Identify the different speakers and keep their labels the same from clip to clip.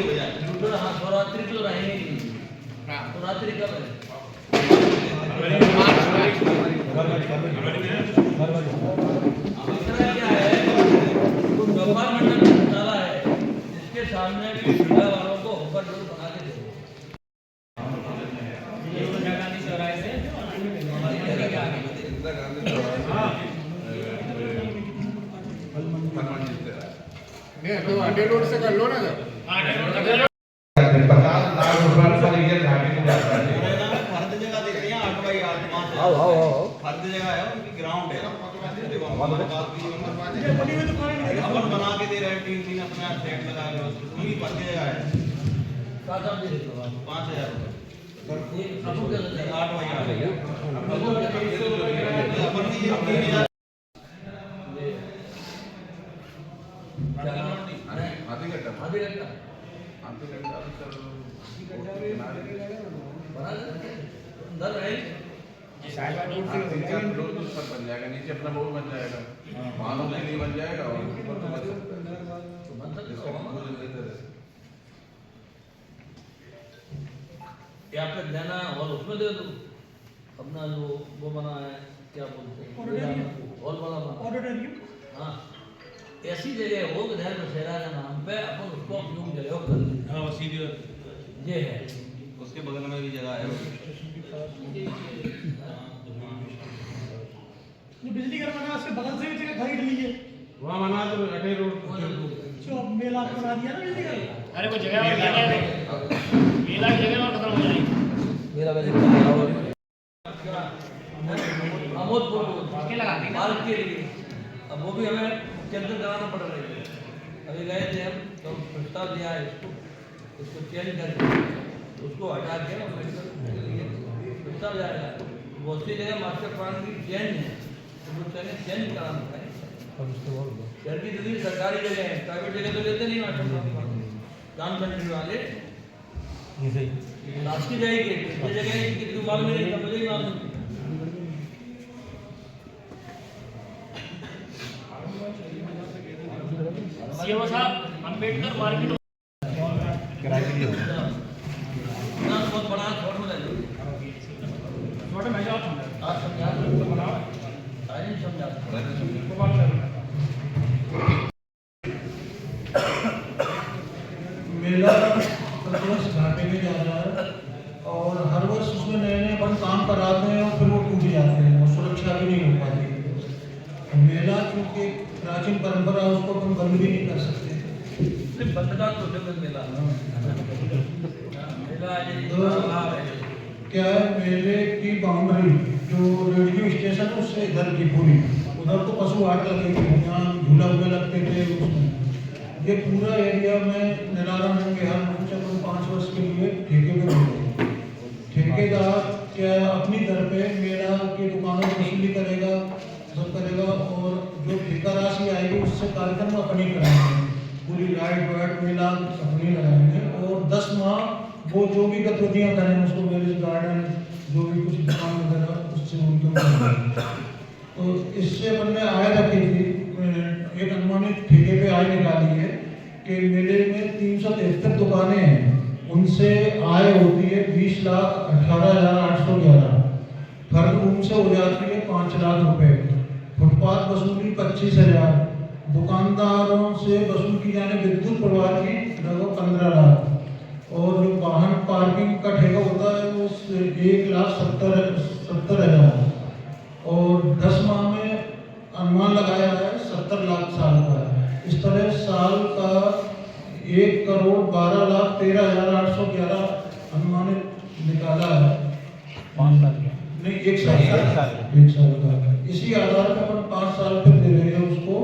Speaker 1: हाँ नवरात्रि तो रहेंगे नहीं। नवरात्रि कब है? दूसरा क्या है, व्यापार मंडल डाला है जिसके सामने भी सुविधा वालों को ऊपर जोर बना के दे।
Speaker 2: तो अड्डे रोड से कर लो ना जब
Speaker 3: 50 लाख रुपए पर ईयर घाटी में जाता है।
Speaker 4: फर्द जगह दिख रही है 8x8 फर्द जगह है उनकी ग्राउंड है अपन बना के दे रहे हैं 3 अपना सेट लगा के उनकी फर्द जगह है 5000 रुपए 8x8
Speaker 3: आधे घंटा सब बन जाएगा, नीचे अपना वो बन जाएगा, वाहनों के लिए बन जाएगा और ऊपर तो बन सकता है।
Speaker 1: यहाँ पे लेना और उसमें दे दो अपना जो वो बना है, क्या बोलते हैं हॉल वाला ऑडिटोरियम। हाँ ऐसी जगह हो विधायक दशहरा के नाम पे अपन उसको उपयोग जगह कर लें। हाँ सीधी ये है,
Speaker 4: उसके बगल में भी जगह है
Speaker 5: बिजली घर बना उसके बगल से भी जगह खरीद ली है
Speaker 2: वहाँ बना तो अड्डे रोड
Speaker 5: जो मेला बना दिया ना बिजली घर।
Speaker 6: अरे वो जगह मेला की जगह और खत्म हो जाएगी।
Speaker 1: मेरा वैसे अमोदपुर
Speaker 6: के लगाते हैं
Speaker 1: मार्ग के लिए अब वो भी हमें कैंसिल कराना पड़ रहा है। अभी गए थे हम तो प्रस्ताव दिया है इसको चेंज करके उसको हटा के मेडिकल प्रस्ताव जाएगा। बहुत सी जगह मास्टर प्लान की चेंज है तो वो चेंज कराना है। शहर की जितनी सरकारी जगह है, प्राइवेट जगह तो लेते नहीं मास्टर प्लान काम करने वाले लास्ट की जाएगी ये जगह कितनी मालूम नहीं, मुझे ही मालूम नहीं।
Speaker 6: सीएम साहब अंबेडकर मार्केट
Speaker 1: किराए के लिए ना बहुत बड़ा छोड़ में ले
Speaker 6: छोटे में जाओ
Speaker 1: आप समझा दो बनाओ साइलेंट समझा
Speaker 5: मेला प्रतिवर्ष घाटे में जा रहा है और हर वर्ष उसमें नए नए अपन काम कराते हैं और फिर वो टूट जाते हैं और सुरक्षा भी नहीं हो पाती। मेला क्योंकि प्राचीन परंपरा है उसको अपन बंद भी नहीं कर सकते।
Speaker 1: सिर्फ बंदगा तो जगह मेला मेला
Speaker 5: तो क्या है मेले की बाउंड्री जो रेडियो स्टेशन है उससे इधर की पूरी उधर तो पशु हाट लगेगी जहाँ झूला वूला लगते थे उसमें ये पूरा एरिया में निराला बिहार मुख्य 5 वर्ष के लिए ठेके पे मिले। ठेकेदार क्या अपनी दर पे मेला की दुकानों की वसूली करेगा सब करेगा और जो ठेका राशि आएगी उससे कार्यक्रम अपनी कराएंगे, पूरी लाइट वाइट मेला अपनी लगाएंगे और 10 माह वो जो भी गतिविधियाँ करें उसको मैरिज गार्डन जो भी कुछ दुकान वगैरह उससे उनको तो इससे अपन ने आय रखी थी एक अनुमानित ठेके पे आय निकाली है कि मेले में 373 दुकानें हैं उनसे आय होती है 20,18,811 फर्द रूम से हो जाती है 5 लाख रुपए, फुटपाथ वसूली 25,000, दुकानदारों से वसूल की जाने विद्युत प्रवाह की लगभग 15 लाख और जो वाहन पार्किंग का ठेका होता है वो 1,70,000 और 10 माह में अनुमान लगाया है 70 लाख साल का। इस तरह साल का 1,12,13,811 अनुमानित निकाला है 5 साल नहीं 1 साल का। इसी आधार पर अपन 5 साल पे दे रहे हैं उसको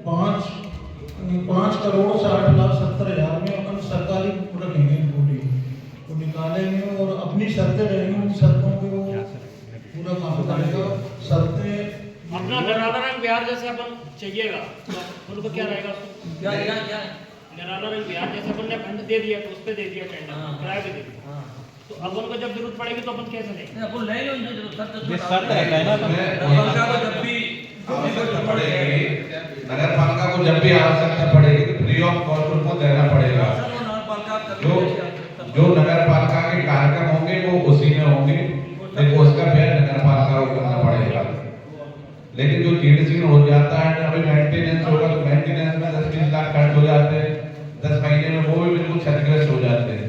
Speaker 5: 5,60,70,000 में अपन सरकारी रखेंगे पूरी तो निकालेंगे और अपनी शर्तें रहेंगी उन शर्तों को पूरा काम करेगा। शर्तें
Speaker 6: अपना नराला रंग बिहार जैसे अपन चाहिएगा तो उनको क्या रहेगा
Speaker 1: क्या क्या क्या
Speaker 6: नराला रंग बिहार जैसे अपन ने फंड दे दिया तो उस पे दे दिया टेंडर किराए पे दे दिया तो अपन को जब जरूरत पड़ेगी तो अपन कैसे लेंगे?
Speaker 1: अपन ले लो जो शर्त
Speaker 3: रहता है ना
Speaker 1: पंखा को जब भी
Speaker 3: आवश्यकता पड़ेगी, नगर पालिका को जब भी आवश्यकता पड़ेगी तो फ्री ऑफ कॉस्ट उनको देना पड़ेगा।
Speaker 1: नगर पालिका
Speaker 7: जो नगर पालिका के कार्यक्रम होंगे वो उसी में होंगे, लेकिन उसका व्यय नगर पालिका को करना पड़ेगा। लेकिन जो चीड़ हो जाता है, अभी मेंटेनेंस होगा तो मेंटेनेंस में 10-20 लाख खर्च हो जाते हैं, 10 महीने में वो भी बिल्कुल क्षतिग्रस्त हो जाते हैं।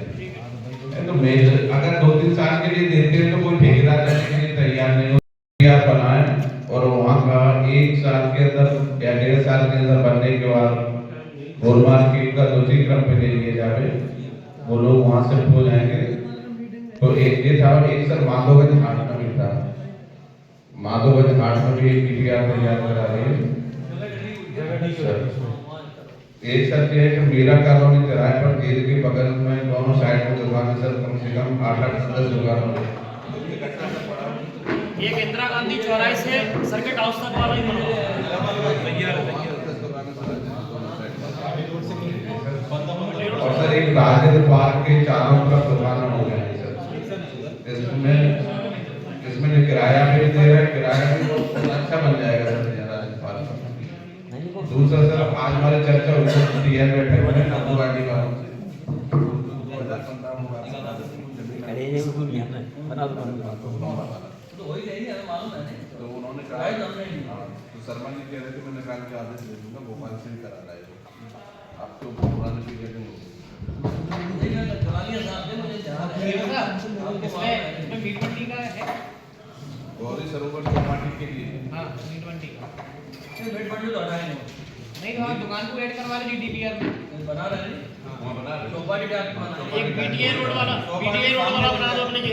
Speaker 7: तो अगर 2-3 साल के लिए देते हैं तो कोई ठेकेदार करने के लिए तैयार नहीं हो। आप बनाएं और वहाँ का 1 साल के अंदर या 1.5 साल के अंदर बनने के बाद गोल मार्केट का दूसरी क्रम पे ले लिए जाए, वो लोग वहाँ से हो जाएंगे। तो एक सर माधोगंज घाट में भी था, माधोगंज घाट में भी एक DPR तैयार करा रही है। एक सर है कि मीरा कॉलोनी किराए पर जेल के बगल में दोनों साइड में दुकानें सर, कम से कम 8-10 दुकान हो।
Speaker 6: एक इंदिरा गांधी चौराहे से सर्किट हाउस तक वाला ही बना
Speaker 7: और सर एक राजेंद्र पार्क के चारों तरफ दुकान हो गए हैं सर। इसमें जो किराया भी दे रहा है, किराया भी बहुत अच्छा बन जाएगा सर राजेंद्र पार्क का। दूसरा सर आज हमारी चर्चा हुई थी टीएन बैठे हुए हैं नंदुवाड़ी का,
Speaker 1: तो वही रहेगी, हमें मालूम है नहीं।
Speaker 3: तो उन्होंने कहा तो शर्मा जी कह रहे थे मैंने कहा कि आदेश दे दूंगा, भोपाल से ही करा लाएगा। अब तो पुराने पीरियड में
Speaker 6: इसमें मीट मंडी का है।
Speaker 3: गौरी सरोवर चौपाटी के लिए
Speaker 6: हाँ, मीट मंडी का
Speaker 1: मीट मंडी तो हटाए
Speaker 6: नहीं, तो आप दुकान को ऐड करवा लीजिए DPR में।
Speaker 1: बना रहे हैं,
Speaker 3: वहाँ बना रहे
Speaker 1: चौपाटी डाक बना
Speaker 6: एक PTA रोड वाला बना दो अपने के।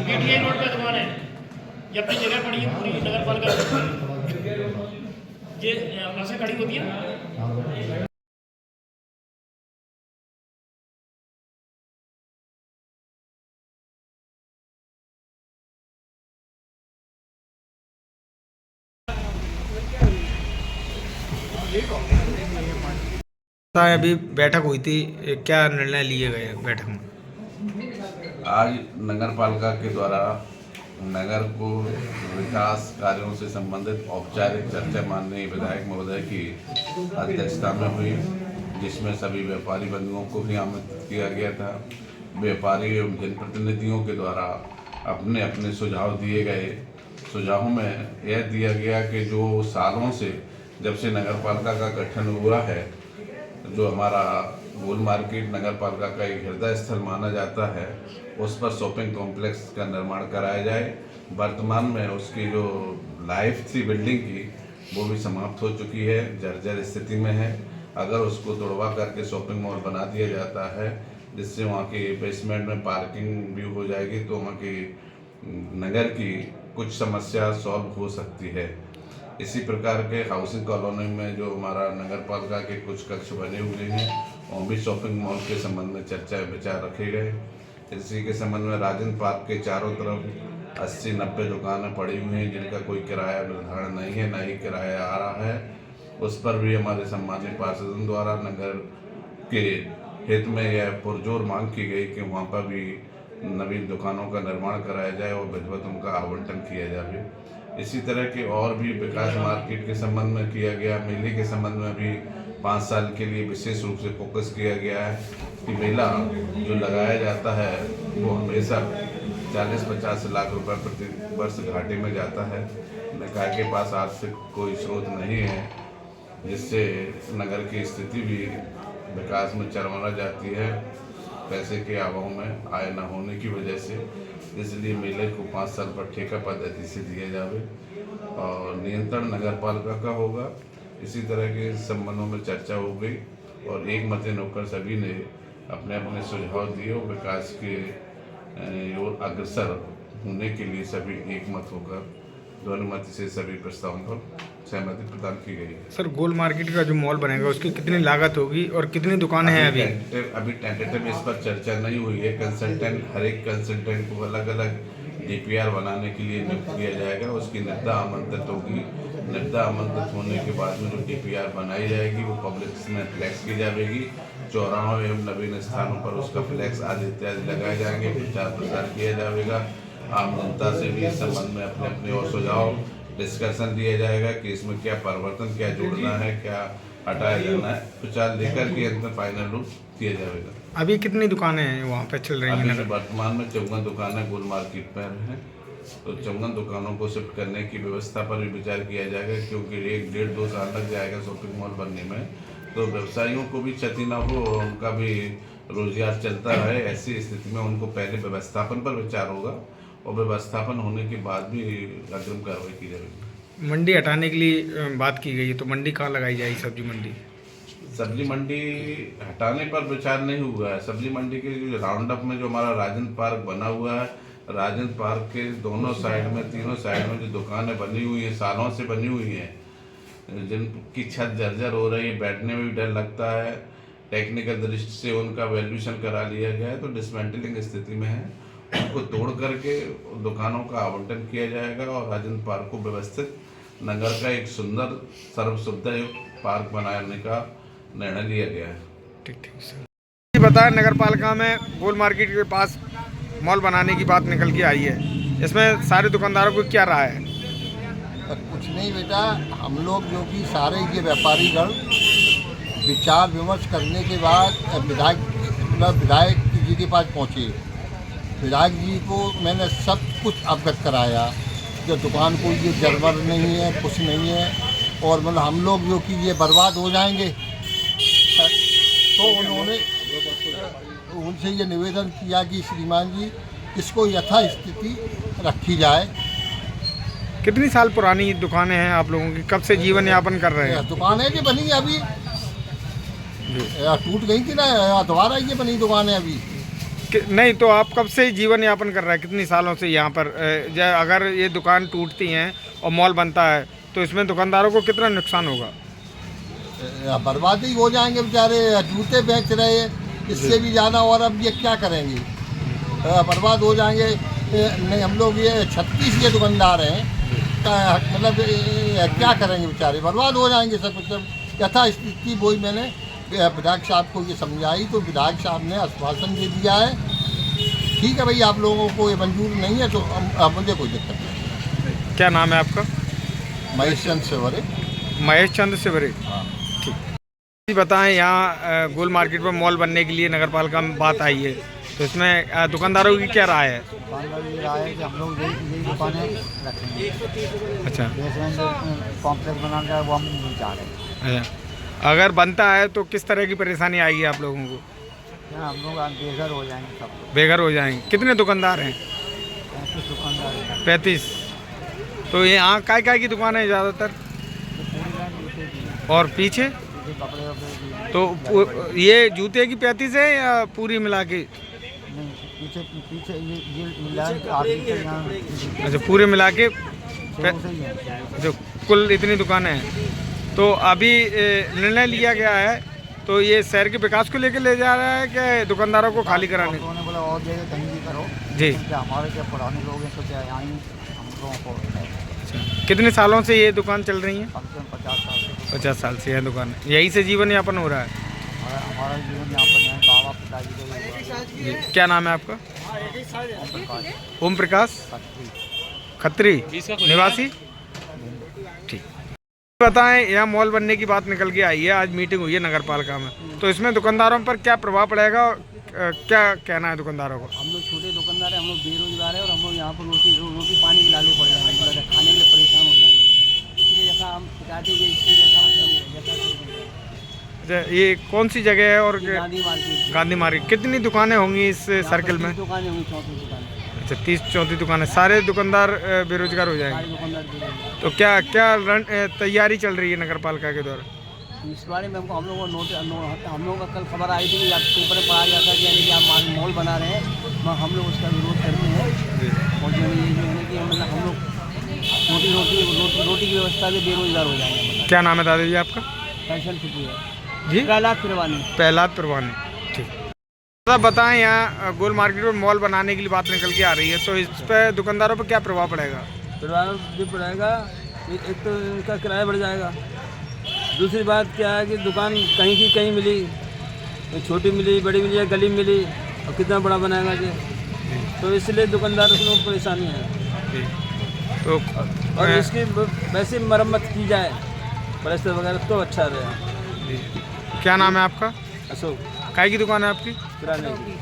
Speaker 6: PTA रोड पे दुकान है, ये अपनी जगह पड़ी है पूरी नगर पालिका ये ऐसे खड़ी होती है।
Speaker 8: अभी बैठक हुई थी, क्या निर्णय लिए गए बैठक में?
Speaker 3: आज नगर पालिका के द्वारा नगर को विकास कार्यों से संबंधित औपचारिक चर्चा माननीय विधायक महोदय की अध्यक्षता में हुई, जिसमें सभी व्यापारी बंधुओं को भी आमंत्रित किया गया था। व्यापारी एवं जनप्रतिनिधियों के द्वारा अपने अपने सुझाव दिए गए। सुझावों में यह दिया गया कि जो सालों से जब से नगर पालिका का गठन हुआ है, जो हमारा गोल मार्केट नगर पालिका का एक हृदय स्थल माना जाता है, उस पर शॉपिंग कॉम्प्लेक्स का निर्माण कराया जाए। वर्तमान में उसकी जो लाइफ थी बिल्डिंग की, वो भी समाप्त हो चुकी है, जर्जर स्थिति में है। अगर उसको तोड़वा करके शॉपिंग मॉल बना दिया जाता है, जिससे वहाँ की बेसमेंट में पार्किंग भी हो जाएगी, तो वहाँ की नगर की कुछ समस्या सॉल्व हो सकती है। इसी प्रकार के हाउसिंग कॉलोनी में जो हमारा नगर पालिका के कुछ कक्ष बने हुए हैं, वहाँ भी शॉपिंग मॉल के संबंध में चर्चा विचार रखे गए। इसी के संबंध में राजेंद्र पार्क के चारों तरफ 80-90 दुकानें पड़ी हुई हैं, जिनका कोई किराया निर्धारण नहीं है, ना ही किराया आ रहा है। उस पर भी हमारे सम्मानित पार्षदों द्वारा नगर के हित में यह पुरजोर मांग की गई कि वहाँ पर भी नवीन दुकानों का निर्माण कराया जाए और विधिवत उनका आवंटन किया जाए। इसी तरह के और भी विकास मार्केट के संबंध में किया गया। मेले के संबंध में भी 5 साल के लिए विशेष रूप से फोकस किया गया है कि मेला जो लगाया जाता है वो हमेशा 40-50 लाख रुपए प्रति वर्ष घाटे में जाता है। निकाय के पास आर्थिक कोई स्रोत नहीं है, जिससे नगर की स्थिति भी विकास में चरमरा जाती है, पैसे के अभाव में आय न होने की वजह से। इसलिए मेले को 5 साल पर ठेका पद्धति से दिया जाए और नियंत्रण नगर पालिका का होगा। इसी तरह के संबंधों में चर्चा हो गई और एक मत होकर सभी ने अपने अपने सुझाव दिए और विकास के ओर अग्रसर होने के लिए सभी एक मत होकर ध्वनिमत से सभी प्रस्तावों पर सहमति प्रदान की गई है।
Speaker 8: सर, गोल मार्केट का जो मॉल बनेगा उसकी कितनी लागत होगी और कितनी दुकानें हैं
Speaker 3: अभी टेंटेटिव इस पर चर्चा नहीं हुई है। कंसल्टेंट, हर एक कंसल्टेंट को अलग अलग DPR बनाने के लिए नियुक्त किया जाएगा। उसकी निविदा आमंत्रित होगी। निविदा आमंत्रित होने के बाद में जो DPR बनाई जाएगी वो पब्लिक में फ्लैक्स की जाएगी। चौराहों एवं नवीन स्थानों पर उसका फ्लैक्स आदि इत्यादि लगाए जाएंगे, प्रचार प्रसार किया जाएगा। आम जनता से भी इस संबंध में अपने अपने और सुझाव डिस्कशन दिया जाएगा कि इसमें क्या परिवर्तन, क्या जोड़ना है, क्या हटाया जाना है। विचार लेकर के अंत में फाइनल रूप दिया जाएगा।
Speaker 8: अभी कितनी दुकानें हैं वहाँ पे चल रही
Speaker 3: अभी
Speaker 8: हैं?
Speaker 3: वर्तमान में 54 दुकानें गोल मार्केट पर हैं, तो 54 दुकानों को शिफ्ट करने की व्यवस्था पर भी विचार किया जाएगा, क्योंकि 1-1.5-2 साल लग जाएगा शॉपिंग मॉल बनने में, तो व्यवसायियों को भी क्षति ना हो, उनका भी रोजगार चलता रहे। ऐसी स्थिति में उनको पहले व्यवस्थापन पर विचार होगा और व्यवस्थापन होने के बाद भी अग्रिम कार्रवाई की जाएगी।
Speaker 8: मंडी हटाने के लिए बात की गई है, तो मंडी कहाँ लगाई जाएगी? सब्जी मंडी?
Speaker 3: सब्जी मंडी हटाने पर विचार नहीं हुआ है। सब्जी मंडी के जो राउंड अप में जो हमारा राजेंद्र पार्क बना हुआ है, राजेंद्र पार्क के दोनों साइड में, तीनों साइड में जो दुकानें बनी हुई हैं, सालों से बनी हुई हैं, जिनकी छत जर्जर हो रही है, बैठने में भी डर लगता है, टेक्निकल दृष्टि से उनका वैल्यूएशन करा लिया गया है, तो डिसमेंटलिंग स्थिति में है। उनको तोड़ करके दुकानों का आवंटन किया जाएगा और राजेंद्र पार्क को व्यवस्थित नगर का एक सुंदर सर्व सुविधा पार्क बनाने का निर्णय लिया गया है।
Speaker 8: ठीक सर। बताया नगर पालिका में गोल मार्केट के पास मॉल बनाने की बात निकल के आई है, इसमें सारे दुकानदारों को क्या राय है?
Speaker 9: कुछ नहीं बेटा, हम लोग जो कि सारे ये व्यापारीगण विचार विमर्श करने के बाद विधायक जी के पास पहुँचे। विधायक जी को मैंने सब कुछ अवगत कराया कि दुकान को ये जरबर नहीं है, कुछ नहीं है, और मतलब हम लोग जो कि ये बर्बाद हो जाएंगे। तो उन्होंने उनसे ये निवेदन किया कि श्रीमान जी इसको यथास्थिति रखी जाए।
Speaker 8: कितनी साल पुरानी दुकानें हैं आप लोगों की? कब से जीवन यापन कर रहे हैं?
Speaker 9: दुकानें जो बनी अभी टूट गई थी ना, दोबारा ये बनी दुकानें अभी
Speaker 8: नहीं, तो आप कब से जीवन यापन कर रहे हैं? कितनी सालों से यहाँ पर? अगर ये दुकान टूटती हैं और मॉल बनता है तो इसमें दुकानदारों को कितना नुकसान होगा?
Speaker 9: बर्बादी हो जाएंगे बेचारे, जूते बेच रहे हैं, इससे भी ज़्यादा, और अब ये क्या करेंगे? बर्बाद हो जाएंगे। नहीं, हम लोग ये 36 ये दुकानदार हैं, मतलब क्या करेंगे बेचारे? बर्बाद हो जाएंगे सब कुछ। यथास्थिति वही मैंने विधायक साहब को ये समझाई, तो विधायक साहब ने आश्वासन दे दिया है, ठीक है भाई, आप लोगों को ये मंजूर नहीं है तो मुझे कोई दिक्कत नहीं।
Speaker 8: क्या नाम है आपका?
Speaker 9: महेश चंद्र सेवरे।
Speaker 8: महेश चंद्र सेवरे।
Speaker 9: हाँ
Speaker 8: ठीक। बताएं, यहाँ गोल मार्केट में मॉल बनने के लिए नगर पालिका में बात आई है, तो इसमें दुकानदारों की क्या राय है?
Speaker 10: दुकानदारों की राय है कि हम लोग यही दुकानें रखेंगे।
Speaker 8: अच्छा,
Speaker 10: कॉम्प्लेक्स बनाना है वो हम नहीं चाह रहे।
Speaker 8: अच्छा, अगर बनता है तो किस तरह की परेशानी आएगी आप लोगों को?
Speaker 10: हम लोग बेघर हो जाएंगे, सब लोग
Speaker 8: बेघर हो जाएंगे। कितने दुकानदार हैं?
Speaker 10: 35 दुकानदार हैं।
Speaker 8: 35। तो ये यहाँ काय की दुकान है ज़्यादातर? और पीछे
Speaker 10: कपड़े वपड़े
Speaker 8: तो ये जूते की 35 है या पूरी मिला के?
Speaker 10: नहीं, पीछे ये मिला के।
Speaker 8: अच्छा, पूरे मिला के
Speaker 10: सही है।
Speaker 8: जो कुल इतनी दुकानें हैं, तो अभी निर्णय लिया गया है, तो ये शहर के विकास को लेकर ले जा रहा है कि दुकानदारों को खाली कराने?
Speaker 10: उन्होंने बोला और जगह कहीं भी करो
Speaker 8: जी।
Speaker 10: क्या हमारे क्या पुराने लोग हैं, तो क्या यहाँ ही हम लोगों को।
Speaker 8: अच्छा, कितने सालों से ये दुकान चल रही है?
Speaker 10: कम से कम 50 साल से।
Speaker 8: 50 साल से यह दुकान, यहीं से जीवन यापन हो रहा है?
Speaker 10: हमारा जीवन यहाँ पर यहाँ बाबा पिताजी का
Speaker 8: जी। क्या नाम है आपका? ओम प्रकाश खत्री, निवासी। ठीक। बताएं, यहाँ मॉल बनने की बात निकल के आई है, आज मीटिंग हुई है नगर पालिका में, तो इसमें दुकानदारों पर क्या प्रभाव पड़ेगा? क्या कहना है दुकानदारों को?
Speaker 10: हम लोग छोटे दुकानदार हैं, हम लोग बेरोजगार हैं, और हम लोग यहाँ पर रोटी पानी के लाले पड़ जाएंगे, खाने के लिए परेशान हो जाएंगे। इसलिए जैसा हम शिकायतें
Speaker 8: ये कौन सी जगह है? और
Speaker 10: गांधी मार्केट।
Speaker 8: गांधी मार्केट। कितनी दुकानें होंगी इस सर्कल में?
Speaker 10: दुकानें होंगी, 34 दुकानें।
Speaker 8: अच्छा, 30-34 दुकानें। सारे दुकानदार बेरोजगार हो जाएंगे?
Speaker 10: सारे दुकानदार बेरोजगार।
Speaker 8: तो क्या तैयारी चल रही है नगर पालिका के द्वारा?
Speaker 10: इस बारे में हम लोगों को हम लोगों का कल खबर आई थी कि आप पेपर में पढ़ा गया था कि यानी कि आप मॉल बना रहे हैं, हम लोग उसका विरोध करते हैं। और जो ये जो है कि मतलब हम लोग रोटी की व्यवस्था से बेरोजगार हो जाएंगे।
Speaker 8: क्या नाम है दादाजी आपका?
Speaker 10: फैशन फिटी है
Speaker 8: जी,
Speaker 10: प्रहलाद परवानी।
Speaker 8: प्रहलाद परवानी। ठीक। सब बताएं, यहाँ गोल मार्केट में मॉल बनाने के लिए बात निकल के आ रही है, तो इस पर दुकानदारों पर क्या प्रभाव पड़ेगा?
Speaker 11: प्रभाव जो पड़ेगा, एक तो इनका किराया बढ़ जाएगा, दूसरी बात क्या है कि दुकान कहीं की कहीं मिली, छोटी मिली, बड़ी मिली या गली मिली, और कितना बड़ा बनाएगा जी, तो इसलिए दुकानदारों को परेशानी है।
Speaker 8: तो
Speaker 11: और इसकी वैसे मरम्मत की जाए, प्लास्टर वगैरह, तो अच्छा रहे।
Speaker 8: क्या नाम है आपका?
Speaker 11: अशोक।
Speaker 8: काय की दुकान है आपकी?
Speaker 11: किराने की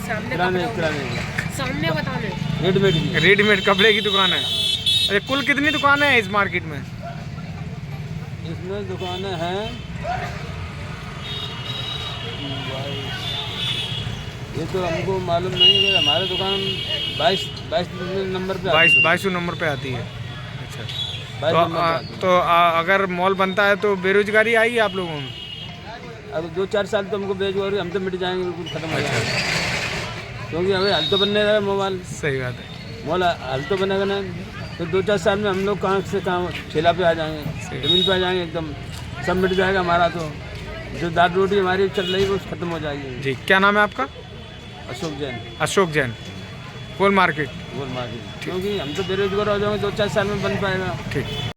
Speaker 12: सामने
Speaker 11: किराने की
Speaker 12: सामने बताने
Speaker 11: रेडीमेड की
Speaker 8: रेडीमेड कपड़े की दुकान है। अरे कुल कितनी दुकानें हैं इस मार्केट में?
Speaker 11: इसमें दुकानें हैं, ये तो हमको मालूम नहीं है। हमारे दुकान 22 नंबर पे
Speaker 8: 22 नंबर पे आती है। अच्छा,
Speaker 11: 22
Speaker 8: तो,
Speaker 11: नंबर पे आती है।
Speaker 8: तो अगर मॉल बनता है तो बेरोजगारी आएगी आप लोगों में?
Speaker 11: अब 2-4 साल तो हमको बेरोजगारी हम तो मिट जाएंगे, बिल्कुल खत्म हो जाएगा। क्योंकि हमें हल तो बनने रहा मोबाइल,
Speaker 8: सही बात है।
Speaker 11: मॉल हल तो बनेगा ना, तो 2-4 साल में हम लोग कहाँ से कहाँ ठेला पे आ जाएंगे, जमीन पे आ जाएंगे, एकदम सब मिट जाएगा हमारा। तो जो दाल रोटी हमारी चल रही है वो खत्म हो जाएगी।
Speaker 8: जी, क्या नाम है आपका?
Speaker 11: अशोक जैन,
Speaker 8: अशोक जैन, गोल मार्केट।
Speaker 11: गोल मार्केट। क्योंकि हम तो बेरोजगार हो जाएंगे, 2-4 साल में बन पाएगा।
Speaker 8: ठीक।